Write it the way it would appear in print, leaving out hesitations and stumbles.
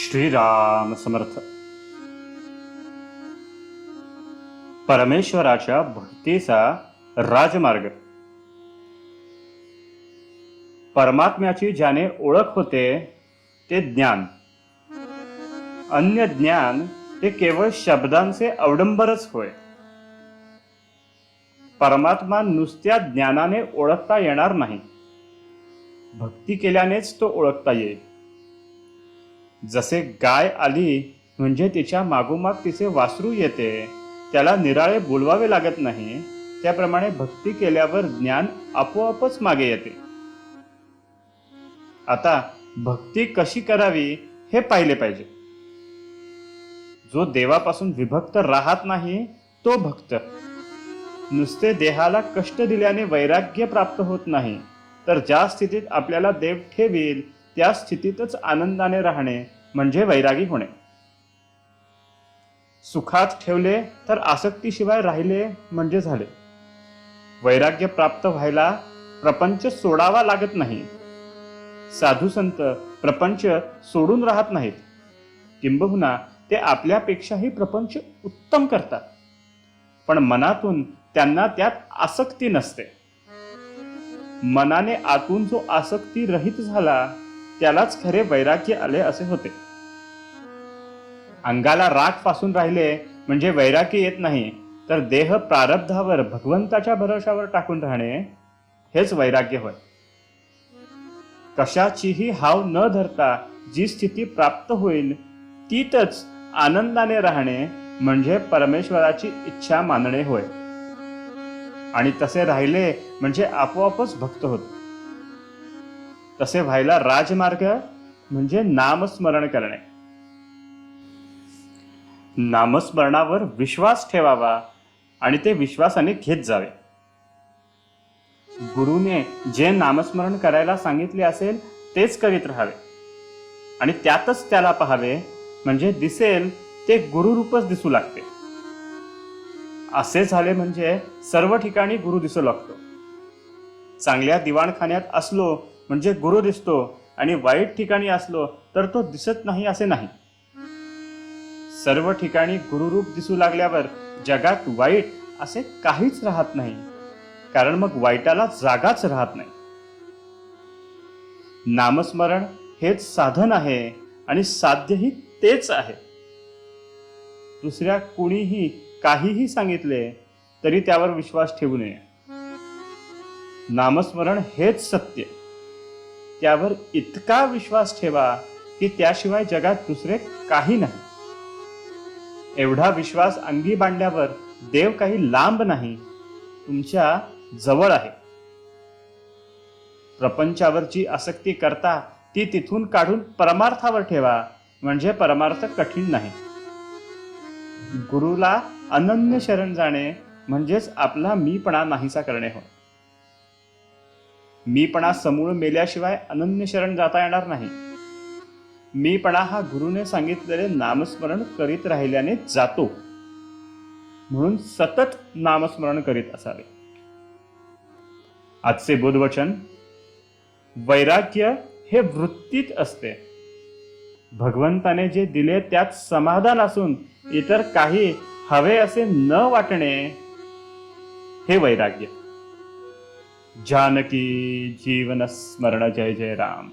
श्रीराम समर्थ. परमेश्वराच्या भक्तीचा राजमार्ग. परमात्म्याची ज्याने ओळख होते ते ज्ञान. अन्य ज्ञान ते केवळ शब्दांचे अवडंबरच होय. परमात्मा नुसत्या ज्ञानाने ओळखता येणार नाही, भक्ती केल्यानेच तो ओळखता येईल. जसे गाय आली म्हणजे तिच्या मागोमाग तिचे वासरू येते, त्याला निराळे बोलवावे लागत नाही, त्याप्रमाणे भक्ती केल्यावर ज्ञान आपोआपच मागे येते. आता भक्ती कशी करावी हे पाहिले पाहिजे. जो देवापासून विभक्त राहत नाही तो भक्त. नुसते देहाला कष्ट दिल्याने वैराग्य प्राप्त होत नाही, तर ज्या स्थितीत आपल्याला देव ठेवील त्या स्थितीतच आनंदाने राहणे म्हणजे वैरागी होणे. सुखात ठेवले तर आसक्तीशिवाय राहिले म्हणजे झाले. वैराग्य प्राप्त व्हायला प्रपंच सोडावा लागत नाही. साधू संत प्रपंच सोडून राहत नाहीत, किंबहुना ते आपल्यापेक्षाही प्रपंच उत्तम करतात, पण मनातून त्यांना त्यात आसक्ती नसते. मनाने आतून जो आसक्ती रहित झाला त्यालाच खरे वैराग्य आले असे होते. अंगाला राख फासून राहिले म्हणजे वैराग्य येत नाही, तर देह प्रारब्धावर भगवंताच्या भरोशावर टाकून राहणे हेच वैराग्य होय. कशाचीही हाव न धरता जी स्थिती प्राप्त होईल तीतच आनंदाने राहणे म्हणजे परमेश्वराची इच्छा मानणे होय. आणि तसे राहिले म्हणजे आपोआपच भक्त होतो. तसे व्हायला राजमार्ग म्हणजे नामस्मरण करणे. नामस्मरणावर विश्वास ठेवावा आणि ते विश्वासाने घेत जावे. गुरुने जे नामस्मरण करायला सांगितले असेल तेच करीत राहावे आणि त्यातच त्याला पाहावे, म्हणजे दिसेल ते गुरुरूपच दिसू लागते. असे झाले म्हणजे सर्व ठिकाणी गुरु दिसू लागतो. चांगल्या दिवाणखान्यात असलो म्हणजे गुरु दिसतो आणि वाईट ठिकाणी असलो तर तो दिसत नाही असे नाही. सर्व ठिकाणी गुरुरूप दिसू लागल्यावर जगात वाईट असे काहीच राहत नाही, कारण मग वाईटाला जागाच राहत नाही. नामस्मरण हेच साधन आहे आणि साध्यही तेच आहे. दुसऱ्या कुणीही काहीही सांगितले तरी त्यावर विश्वास ठेवू नये. नामस्मरण हेच सत्य. त्यावर इतका विश्वास ठेवा की त्याशिवाय जगात दुसरे काही नाही. एवढा विश्वास अंगी बांधल्यावर देव काही लांब नाही, तुमच्या जवळ आहे. प्रपंचावरची आसक्ती करता ती तिथून काढून परमार्थावर ठेवा, म्हणजे परमार्थ कठीण नाही. गुरुला अनन्य शरण जाणे म्हणजेच आपला मीपणा नाहीसा करणे होय. मीपणा समूळ मेल्याशिवाय अनन्य शरण जाता येणार नाही. मीपणा हा गुरुने सांगितलेले नामस्मरण करीत राहिल्याने जातो, म्हणून सतत नामस्मरण करीत असावे. आजचे बोधवचन: वैराग्य हे वृत्तीत असते. भगवंताने जे दिले त्यात समाधान असून इतर काही हवे असे न वाटणे हे वैराग्य. जानकी जीवन स्मरण. जय जय राम.